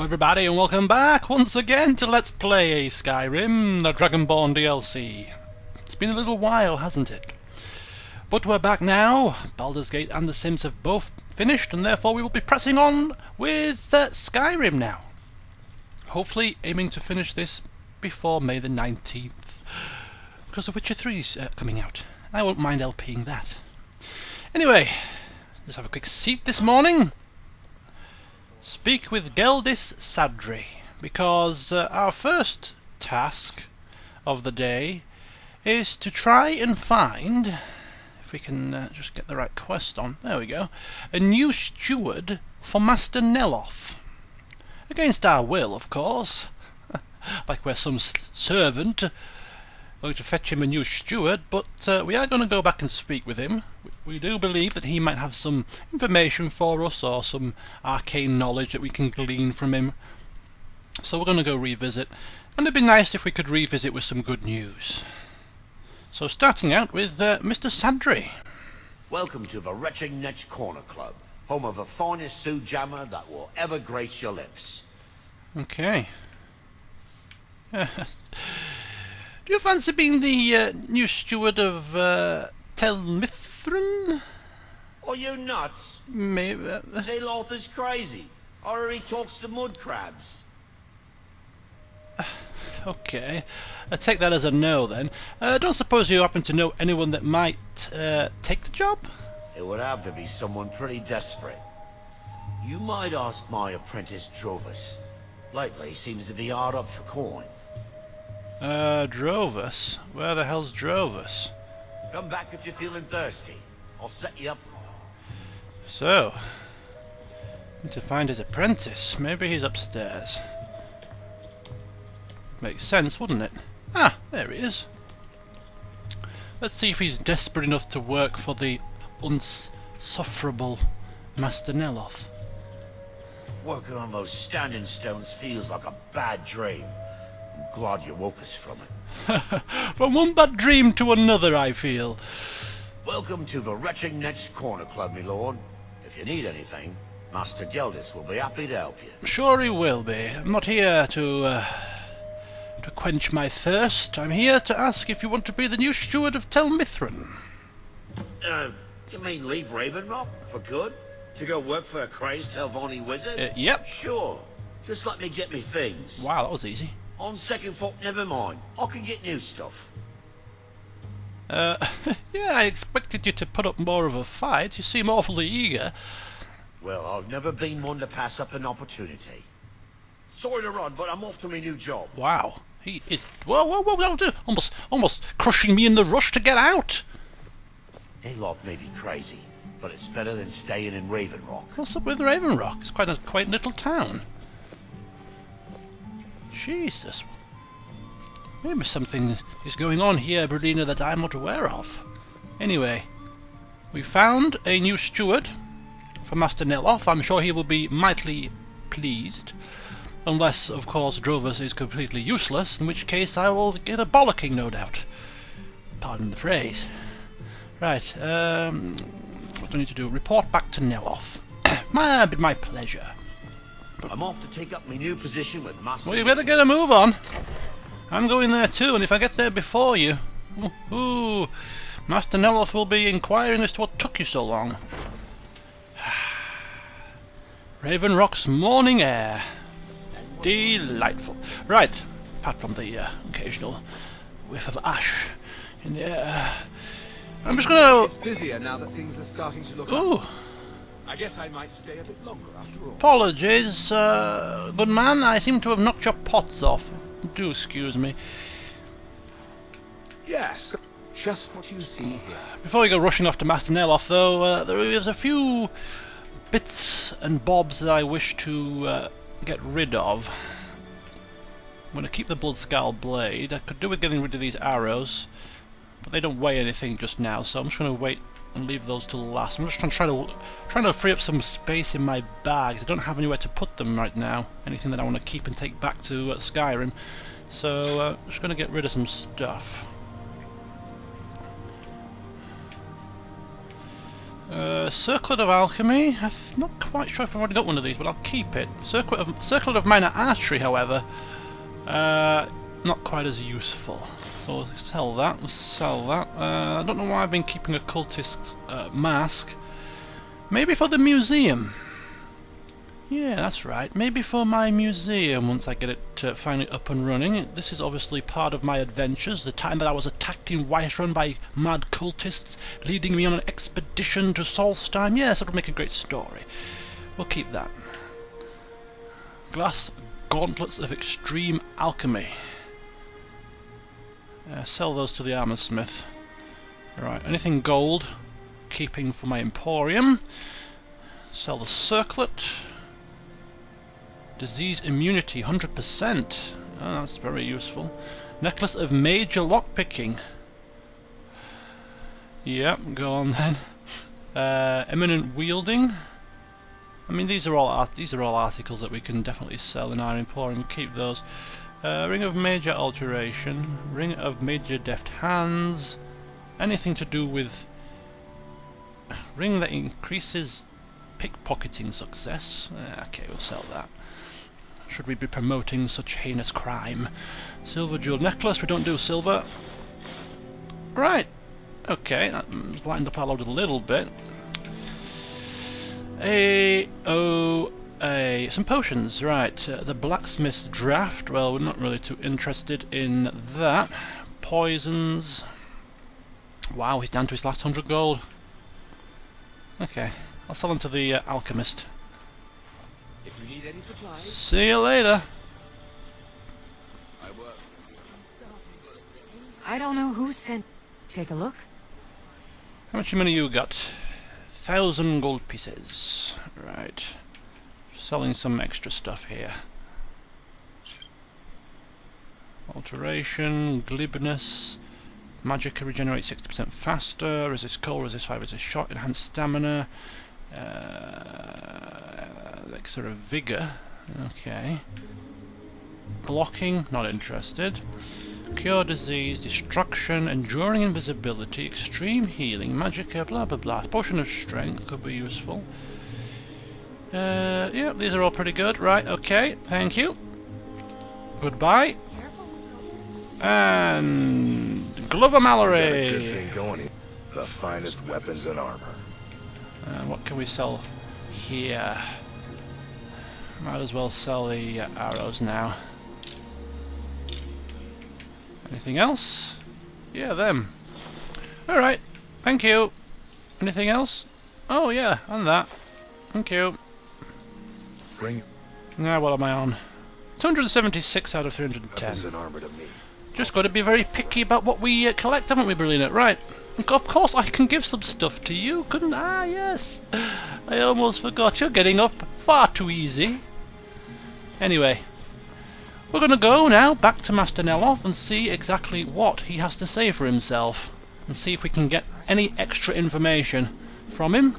Hello everybody and welcome back once again to Let's Play Skyrim, the Dragonborn DLC. It's been a little while, hasn't it? But we're back now. Baldur's Gate and The Sims have both finished and therefore we will be pressing on with Skyrim now. Hopefully aiming to finish this before May the 19th. Because The Witcher 3 is coming out. I won't mind LPing that. Anyway, let's have a quick seat this morning. Speak with Geldis Sadri, because our first task of the day is to try and find, if we can just get the right quest on, there we go, a new steward for Master Neloth. Against our will, of course, like we're some servant going to fetch him a new steward, but we are going to go back and speak with him. We do believe that he might have some information for us or some arcane knowledge that we can glean from him. So we're going to go revisit, and it'd be nice if we could revisit with some good news. So starting out with Mr. Sadri. Welcome to the Retching Netch Corner Club, home of the finest Sue Jammer that will ever grace your lips. Okay. Do you fancy being the new steward of Telmithrin? Are you nuts? Maybe. Neloth is crazy. Or he talks to mud crabs. Okay. I take that as a no then. Don't suppose you happen to know anyone that might take the job? It would have to be someone pretty desperate. You might ask my apprentice Drovus. Lately he seems to be hard up for coin. Drovus? Where the hell's Drovus? Come back if you're feeling thirsty. I'll set you up. So, need to find his apprentice. Maybe he's upstairs. Makes sense, wouldn't it? Ah, there he is. Let's see if he's desperate enough to work for the unsufferable Master Neloth. Working on those standing stones feels like a bad dream. I'm glad you woke us from it. From one bad dream to another, I feel. Welcome to the Retching Netch Corner Club, my lord. If you need anything, Master Geldis will be happy to help you. Sure he will be. I'm not here to quench my thirst. I'm here to ask if you want to be the new steward of Telmithrin. You mean leave Ravenrock for good? To go work for a crazed Telvanni wizard? Yep. Sure. Just let me get me things. Wow, that was easy. On second thought, never mind. I can get new stuff. Yeah, I expected you to put up more of a fight. You seem awfully eager. Well, I've never been one to pass up an opportunity. Sorry to run, but I'm off to my new job. Wow. He is... Whoa, almost crushing me in the rush to get out. Neloth may be crazy, but it's better than staying in Ravenrock. What's up with Ravenrock? It's quite a quaint little town. Jesus. Maybe something is going on here, Berlina, that I'm not aware of. Anyway, we found a new steward for Master Neloth. I'm sure he will be mightily pleased. Unless, of course, Drovus is completely useless, in which case I will get a bollocking, no doubt. Pardon the phrase. Right, what do I need to do? Report back to Neloth. My pleasure. I'm off to take up my new position with Master... Well, you better get a move on. I'm going there too, and if I get there before you... Ooh, Master Neloth will be inquiring as to what took you so long. Ravenrock's morning air. Delightful. Right, apart from the occasional whiff of ash in the air. I'm just gonna... It's busier now that things are starting to look Ooh. up. I guess I might stay a bit longer after all. Apologies, good man. I seem to have knocked your pots off. Do excuse me. Yes, just what you see here. Before we go rushing off to Master Neloth, though, there is a few bits and bobs that I wish to get rid of. I'm going to keep the Bloodscale blade. I could do with getting rid of these arrows, but they don't weigh anything just now, so I'm just going to wait and leave those till last. I'm just trying to free up some space in my bags. I don't have anywhere to put them right now. Anything that I want to keep and take back to Skyrim. So I'm just going to get rid of some stuff. Circlet of Alchemy. I'm not quite sure if I've already got one of these, but I'll keep it. Circlet of Minor Archery, however, not quite as useful. So we'll sell that. We'll sell that. I don't know why I've been keeping a cultist's mask. Maybe for the museum. Yeah, that's right. Maybe for my museum once I get it finally up and running. This is obviously part of my adventures. The time that I was attacked in Whiterun by mad cultists, leading me on an expedition to Solstheim. Yes, that'll make a great story. We'll keep that. Glass gauntlets of extreme alchemy. Sell those to the armor smith. Right, anything gold, keeping for my emporium. Sell the circlet. Disease immunity, 100%. Oh, that's very useful. Necklace of major lockpicking. Yep, go on then. Eminent wielding. I mean, these are all articles that we can definitely sell in our emporium. Keep those. Ring of major alteration. Ring of major deft hands. Anything to do with ring that increases pickpocketing success. Okay, we'll sell that. Should we be promoting such heinous crime? Silver jewel necklace, we don't do silver. Right. Okay, that's lightened up our load a little bit. Some potions, right. The blacksmith's draft, well, we're not really too interested in that. Poisons. Wow, he's down to his last 100 gold. Okay, I'll sell them to the alchemist. If you need any supplies, See you later. I work. I don't know who sent. Take a look. How much money you got? 1,000 gold pieces. Right. Selling some extra stuff here. Alteration, glibness. Magicka regenerates 60% faster. Resist cold, resist fire, resist shock. Enhanced stamina. Elixir of vigor. Okay. Blocking, not interested. Cure disease, destruction, enduring invisibility, extreme healing, magicka, blah blah blah. Potion of strength could be useful. Yeah, these are all pretty good. Right, okay, thank you. Goodbye. And Glover Mallory. Good thing going here. The finest weapons and armor. What can we sell here? Might as well sell the arrows now. Anything else? Yeah, them. Alright, thank you. Anything else? Oh yeah, and that. Thank you. Bring Now what am I on? 276 out of 310. weapons and armor to me. Just got to be very picky about what we collect, haven't we, Brilliant? Right. Of course, I can give some stuff to you, couldn't I? Ah, yes. I almost forgot. You're getting up far too easy. Anyway, we're going to go now back to Master Neloth and see exactly what he has to say for himself. And see if we can get any extra information from him,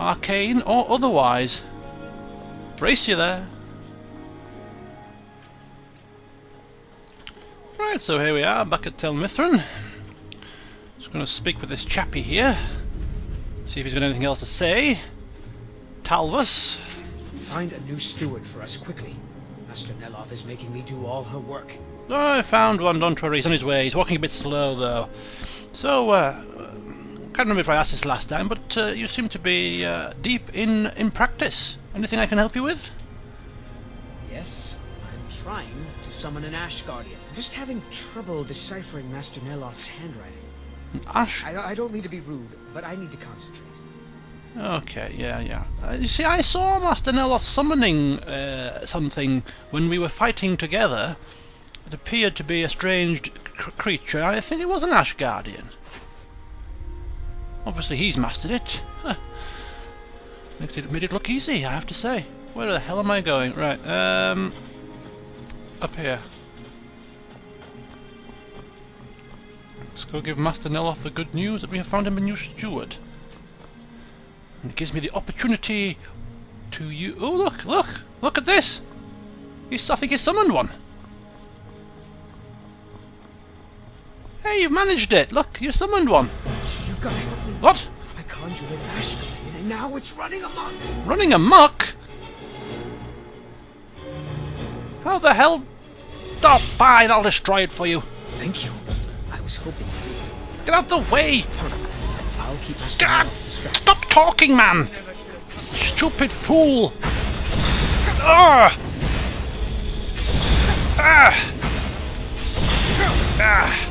arcane or otherwise. Brace you there. Right, so here we are, back at Tel Mithryn. Just going to speak with this chappie here. See if he's got anything else to say. Talvus. Find a new steward for us quickly. Master Neloth is making me do all her work. Oh, I found one, don't worry, he's on his way. He's walking a bit slow, though. So, can't remember if I asked this last time, but you seem to be deep in practice. Anything I can help you with? Yes, I'm trying to summon an Ash Guardian. I'm just having trouble deciphering Master Neloth's handwriting. Ash? I don't mean to be rude, but I need to concentrate. Okay, yeah. You see, I saw Master Neloth summoning something when we were fighting together. It appeared to be a strange creature. I think it was an Ash Guardian. Obviously he's mastered it. Huh. Made it look easy, I have to say. Where the hell am I going? Right, up here. Let's go give Master Neloth the good news that we have found him a new steward. And it gives me the opportunity to oh, look at this! I think he summoned one. Hey, you've managed it! Look, you summoned one! You've got to help me. What? I can't conjure an ash guardian, and now it's running amok. Running amok? How the hell? Oh, fine, I'll destroy it for you. Thank you. I was hoping. Get out the way! I'll keep Master Ah, Neloth distracted. stop talking, man! Stupid fool! Ah! Ah! Ah!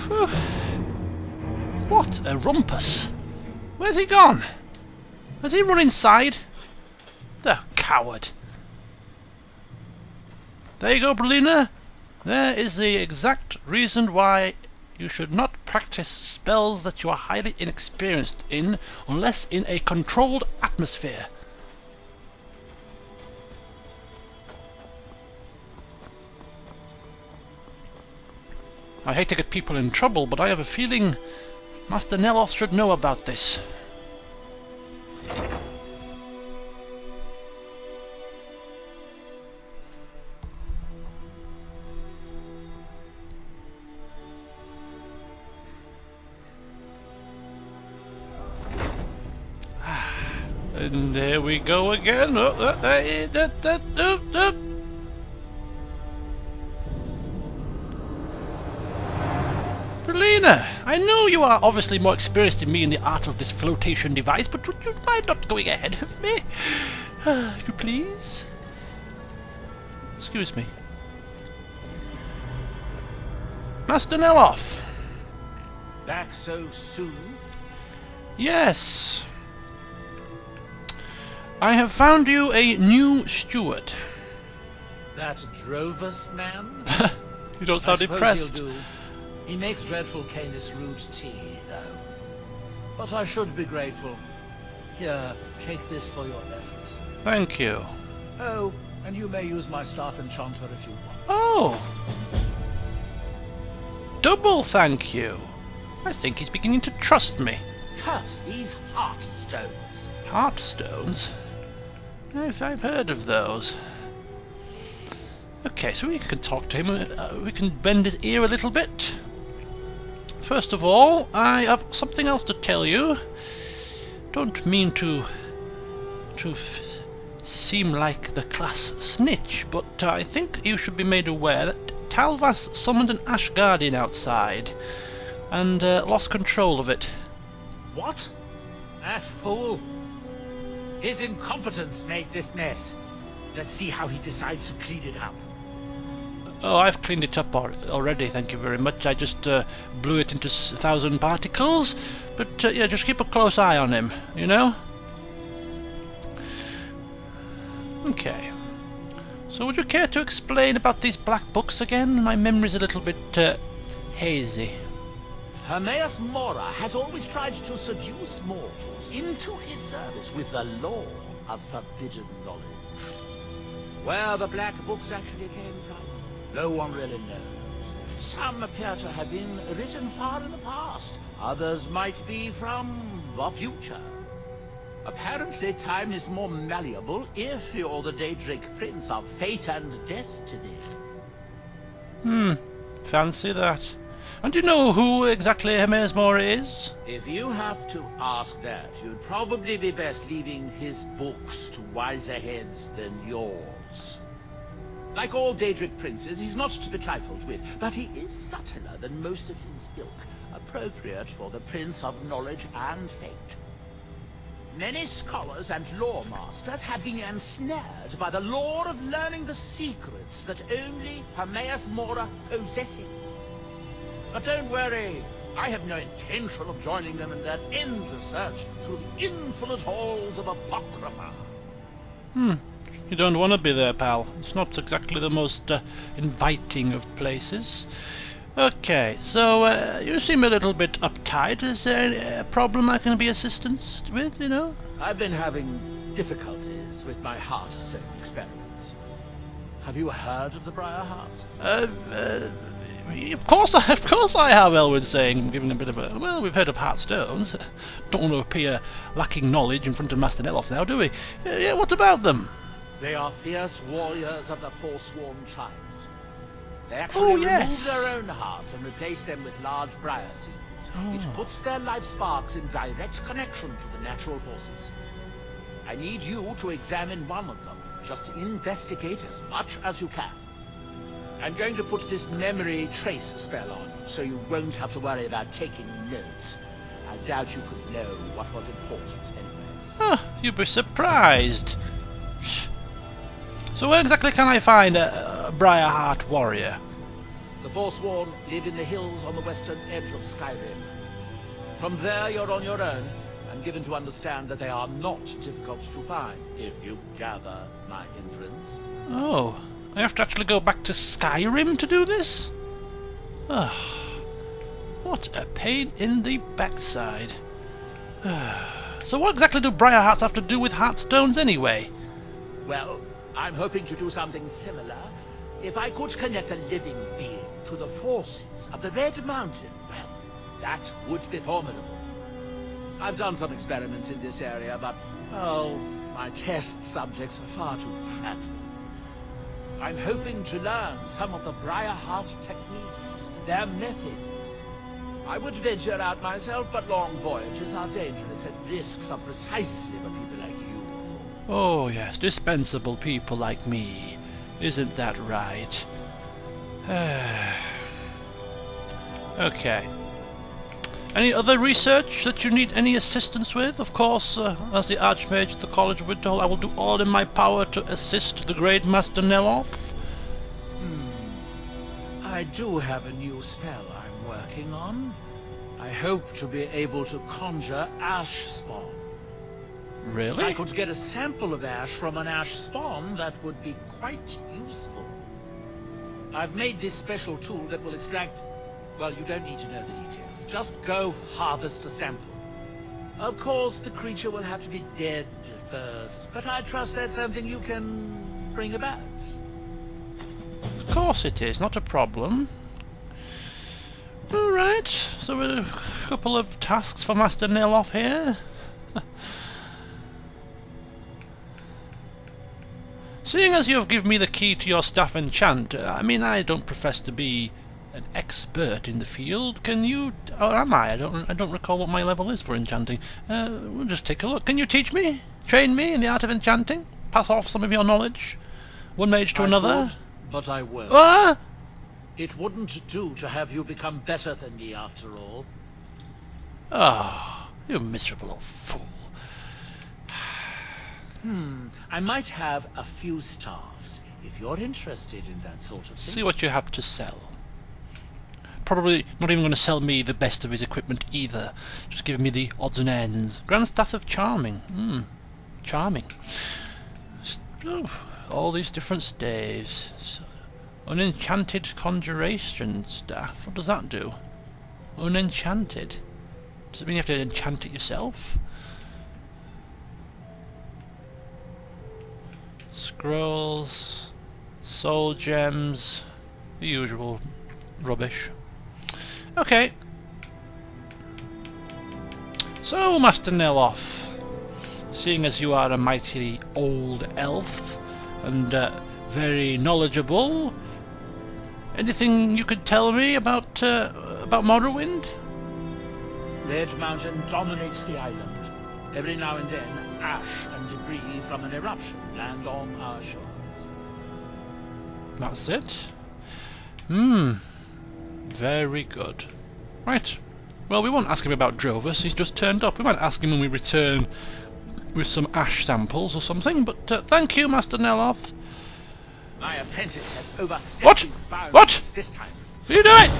Phew. What a rumpus! Where's he gone? Has he run inside? The coward! There you go, Berlina. There is the exact reason why you should not practice spells that you are highly inexperienced in unless in a controlled atmosphere. I hate to get people in trouble, but I have a feeling Master Neloth should know about this. And there we go again. Berlina, I know you are obviously more experienced than me in the art of this flotation device, but would you mind not going ahead of me? If you please. Excuse me. Master Neloth. Back so soon? Yes. I have found you a new steward. That Drovus man? You don't I sound suppose impressed. he'll do. He makes dreadful Canis root tea, though. But I should be grateful. Here, take this for your efforts. Thank you. Oh, and you may use my staff enchanter if you want. Oh! Double thank you. I think he's beginning to trust me. Curse these heartstones. Heartstones? I've heard of those. Okay, so we can talk to him. We can bend his ear a little bit. First of all, I have something else to tell you. Don't mean to seem like the class snitch, but I think you should be made aware that Talvas summoned an Ash Guardian outside and lost control of it. What? That fool? His incompetence made this mess. Let's see how he decides to clean it up. Oh, I've cleaned it up already, thank you very much. I just blew it into 1,000 particles. But yeah, just keep a close eye on him, you know? Okay. So would you care to explain about these black books again? My memory's a little bit hazy. Hermaeus Mora has always tried to seduce mortals into his service with the lore of forbidden knowledge. Where the black books actually came from, no one really knows. Some appear to have been written far in the past. Others might be from the future. Apparently, time is more malleable if you're the Daedric Prince of Fate and Destiny. Fancy that. And do you know who exactly Hermaeus Mora is? If you have to ask that, you'd probably be best leaving his books to wiser heads than yours. Like all Daedric princes, he's not to be trifled with, but he is subtler than most of his ilk, appropriate for the Prince of Knowledge and Fate. Many scholars and lore masters have been ensnared by the lure of learning the secrets that only Hermaeus Mora possesses. But don't worry, I have no intention of joining them in their endless search through the infinite halls of Apocrypha. You don't want to be there, pal. It's not exactly the most inviting of places. Okay, so you seem a little bit uptight. Is there a problem I can be assistance with, you know? I've been having difficulties with my Heartstone experiments. Have you heard of the Briar Heart? Of course I have, Elwood saying, giving a bit of a... Well, we've heard of Heartstones. Don't want to appear lacking knowledge in front of Master Neloth now, do we? Yeah, what about them? They are fierce warriors of the Forsworn tribes. They actually remove their own hearts and replace them with large Briar seeds, which puts their life sparks in direct connection to the natural forces. I need you to examine one of them. Just investigate as much as you can. I'm going to put this memory trace spell on you, so you won't have to worry about taking notes. I doubt you could know what was important anyway. Huh, you'd be surprised. So where exactly can I find a Briarheart warrior? The Forsworn live in the hills on the western edge of Skyrim. From there you're on your own. I'm given to understand that they are not difficult to find, if you gather my inference. Oh, I have to actually go back to Skyrim to do this? Ugh. What a pain in the backside. So what exactly do Briarhearts have to do with Heartstones anyway? Well, I'm hoping to do something similar. If I could connect a living being to the forces of the Red Mountain, well, that would be formidable. I've done some experiments in this area, but, oh, my test subjects are far too fragile. I'm hoping to learn some of the Briarheart techniques, their methods. I would venture out myself, but long voyages are dangerous and risks are precisely what people like you are for. Oh yes, dispensable people like me. Isn't that right? Okay. Any other research that you need any assistance with? Of course, as the Archmage at the College of Winterhold, I will do all in my power to assist the great Master Neloth. I do have a new spell I'm working on. I hope to be able to conjure ash spawn. Really? If I could get a sample of ash from an ash spawn, that would be quite useful. I've made this special tool that will extract... Well, you don't need to know the details. Just go harvest a sample. Of course, the creature will have to be dead first, but I trust that's something you can bring about. Of course it is, not a problem. Alright, so a couple of tasks for Master Neloth here. Seeing as you have given me the key to your staff enchanter, I mean, I don't profess to be an expert in the field. Can you, or am I? I don't recall what my level is for enchanting. We'll just take a look. Can you teach me? Train me in the art of enchanting? Pass off some of your knowledge? One mage to another? Could, but I won't. Ah! It wouldn't do to have you become better than me, after all. Ah, you miserable old fool. I might have a few staffs, if you're interested in that sort of thing. See what you have to sell. Probably not even going to sell me the best of his equipment either. Just giving me the odds and ends. Grand Staff of Charming. Charming. Oh, all these different staves. So, unenchanted conjuration staff. What does that do? Unenchanted? Does it mean you have to enchant it yourself? Scrolls, soul gems, the usual rubbish. Okay. So, Master Neloth, seeing as you are a mighty old elf and very knowledgeable, anything you could tell me about Morrowind? Red Mountain dominates the island. Every now and then, ash and debris from an eruption land on our shores. That's it? Very good. Right. Well, we won't ask him about Drovus, he's just turned up. We might ask him when we return with some ash samples or something, but thank you, Master Neloth. My apprentice has overstepped What? his bounds What? this time. What are you doing?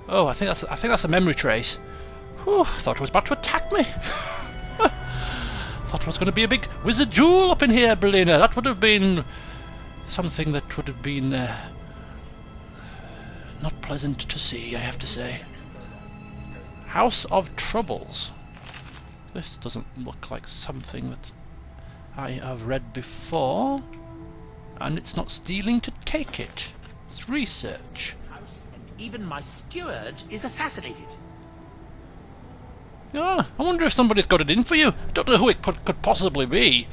Oh, I think that's a memory trace. Whew, I thought it was about to attack me. Thought it was going to be a big wizard jewel up in here, Belina. That would have been something that would have been not pleasant to see, I have to say. House of Troubles. This doesn't look like something that I have read before, and it's not stealing to take it. It's research. And even my steward is assassinated. Yeah, I wonder if somebody's got it in for you. I don't know who it could possibly be.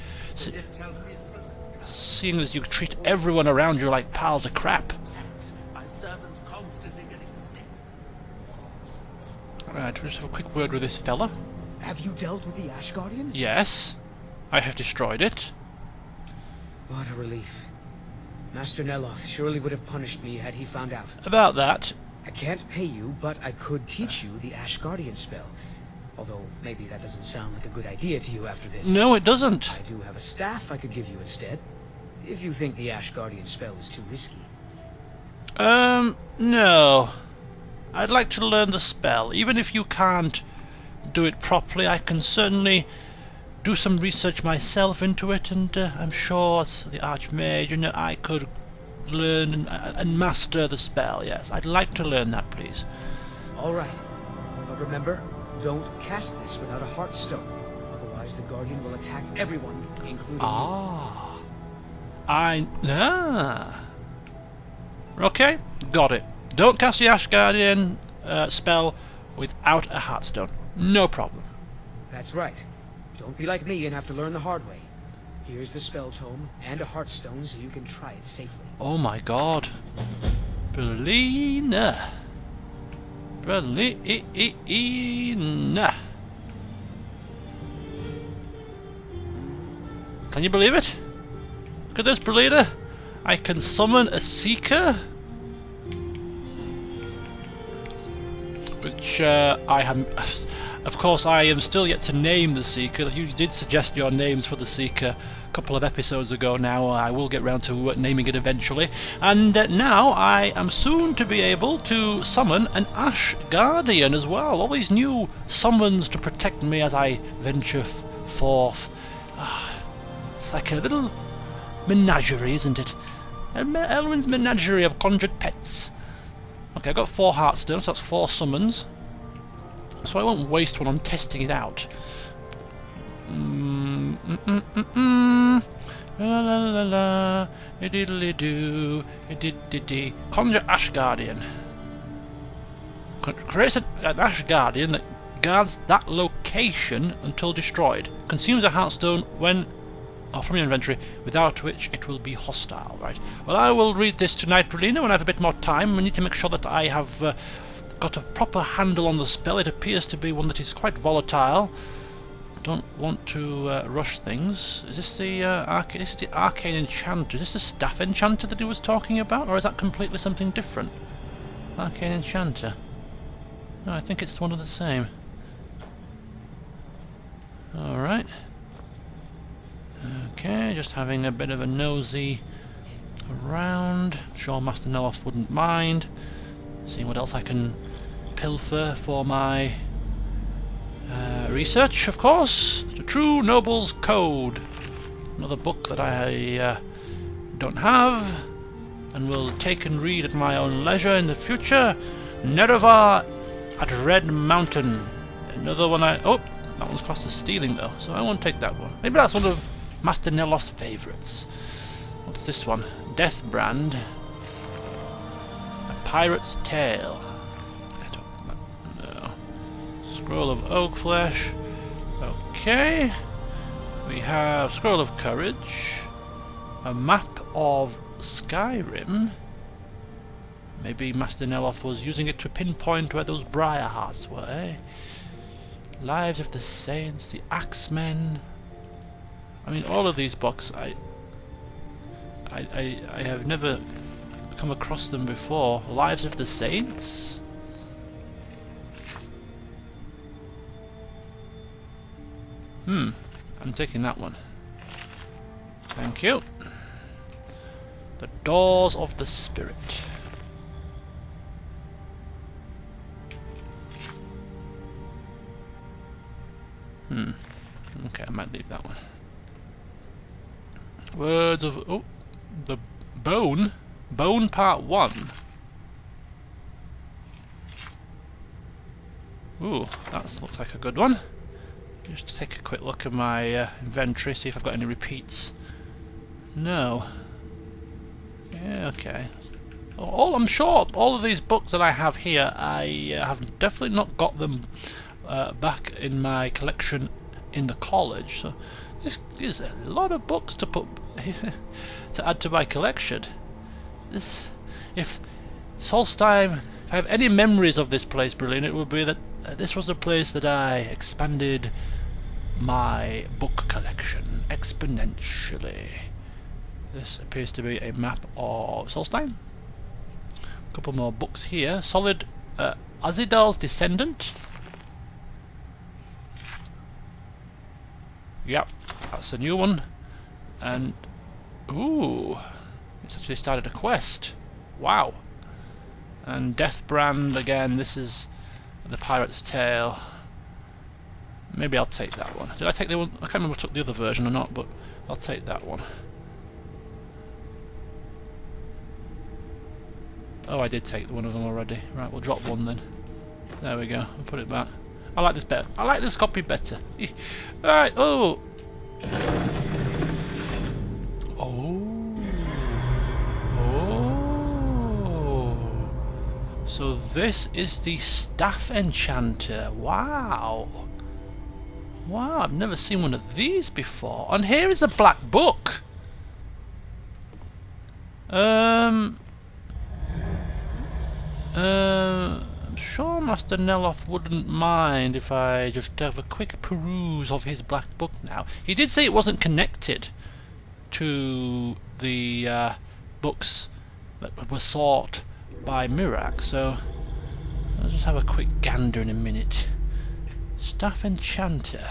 Seeing as you treat everyone around you like piles of crap. My servants constantly getting sick. Right, we'll just have a quick word with this fella. Have you dealt with the Ash Guardian? Yes, I have destroyed it. What a relief. Master Neloth surely would have punished me had he found out. About that, I can't pay you, but I could teach you the Ash Guardian spell. Although, maybe that doesn't sound like a good idea to you after this. no, it doesn't. I do have a staff I could give you instead, if you think the Ash Guardian spell is too risky. No. I'd like to learn the spell. Even if you can't do it properly, I can certainly do some research myself into it, and I'm sure as the Archmage, I could learn and master the spell, yes. I'd like to learn that, please. Alright, but remember, don't cast this without a Heartstone. Otherwise the Guardian will attack everyone, including Okay, got it. Don't cast the Ash Guardian spell without a Heartstone. No problem. you. That's right. Don't be like me and have to learn the hard way. Here's the spell tome and a Heartstone so you can try it safely. Oh my god. Belina. Can you believe it? Look at this, Belina. I can summon a Seeker. Which I have... Of course, I am still yet to name the Seeker. You did suggest your names for the Seeker a couple of episodes ago now. I will get round to naming it eventually. And now I am soon to be able to summon an Ash Guardian as well. All these new summons to protect me as I venture forth. It's like a little menagerie, isn't it? Elwyn's menagerie of conjured pets. Okay, I've got 4 Heartstones, so that's 4 summons. So I won't waste one on testing it out. La la la la, diddly doo, diddly. Conjure Ash Guardian. Creates an Ash Guardian that guards that location until destroyed. Consumes a Heartstone when from your inventory, without which it will be hostile. Right. Well, I will read this tonight, Prelina, when I have a bit more time. We need to make sure that I have got a proper handle on the spell. It appears to be one that is quite volatile. Don't want to rush things. Is this the arcane enchanter? Is this the staff enchanter that he was talking about, or is that completely something different? Arcane enchanter. No, I think it's one of the same. All right. Okay, just having a bit of a nosy around. I'm sure Master Neloth wouldn't mind. Seeing what else I can pilfer for my research, of course. The True Noble's Code. Another book that I don't have and will take and read at my own leisure in the future. Nerevar at Red Mountain. Another one oh, that one's classed as stealing though, so I won't take that one. Maybe that's one of Master Neloth's favourites. What's this one? Deathbrand. A Pirate's Tale. I don't know. Scroll of Oak Flesh. Okay. We have Scroll of Courage. A map of Skyrim. Maybe Master Neloth was using it to pinpoint where those Briar hearts were, eh? Lives of the Saints, the Axemen. I mean, all of these books, I have never come across them before. Lives of the Saints? I'm taking that one. Thank you. The Doors of the Spirit. Okay, I might leave that one. Words of... oh, the Bone. Bone Part 1. Ooh, that looks like a good one. Just take a quick look at my inventory, see if I've got any repeats. No. Yeah, okay. I'm sure all of these books that I have here, I have definitely not got them back in my collection in the college. So this is a lot of books to put to add to my collection. If Solstheim, if I have any memories of this place, brilliant, it would be that this was the place that I expanded my book collection exponentially. This appears to be a map of Solstheim. A couple more books here. Solid Azidal's Descendant. Yep, that's a new one. And ooh, it's actually started a quest. Wow. And Deathbrand again. This is the Pirate's Tale. Maybe I'll take that one. Did I take the one? I can't remember if I took the other version or not, but I'll take that one. Oh, I did take one of them already. Right, we'll drop one then. There we go. We'll put it back. I like this better. I like this copy better. Alright, oh! Oh! Oh! So this is the Staff Enchanter. Wow! Wow, I've never seen one of these before. And here is a black book! I'm sure Master Neloth wouldn't mind if I just have a quick peruse of his black book now. He did say it wasn't connected to the books that were sought by Mirac, so I'll just have a quick gander in a minute. Staff Enchanter.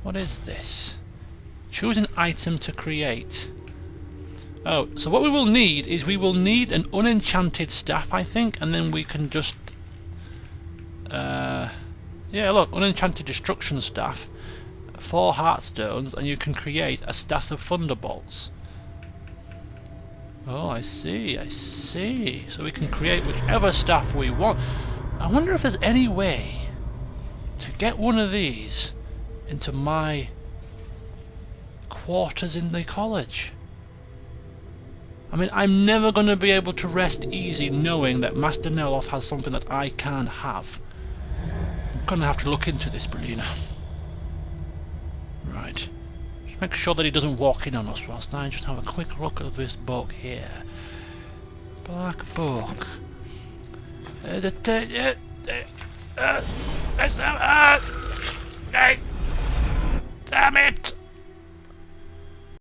What is this? Choose an item to create. Oh, so what we will need is we will need an unenchanted staff, I think, and then we can just yeah, look, unenchanted destruction staff, 4 heartstones, and you can create a staff of thunderbolts. Oh, I see, I see. So we can create whichever staff we want. I wonder if there's any way to get one of these into my quarters in the college. I mean, I'm never going to be able to rest easy knowing that Master Neloth has something that I can't have. I'm going to have to look into this, Brillina. Right. Just make sure that he doesn't walk in on us whilst I just have a quick look at this book here. Black book. Damn it!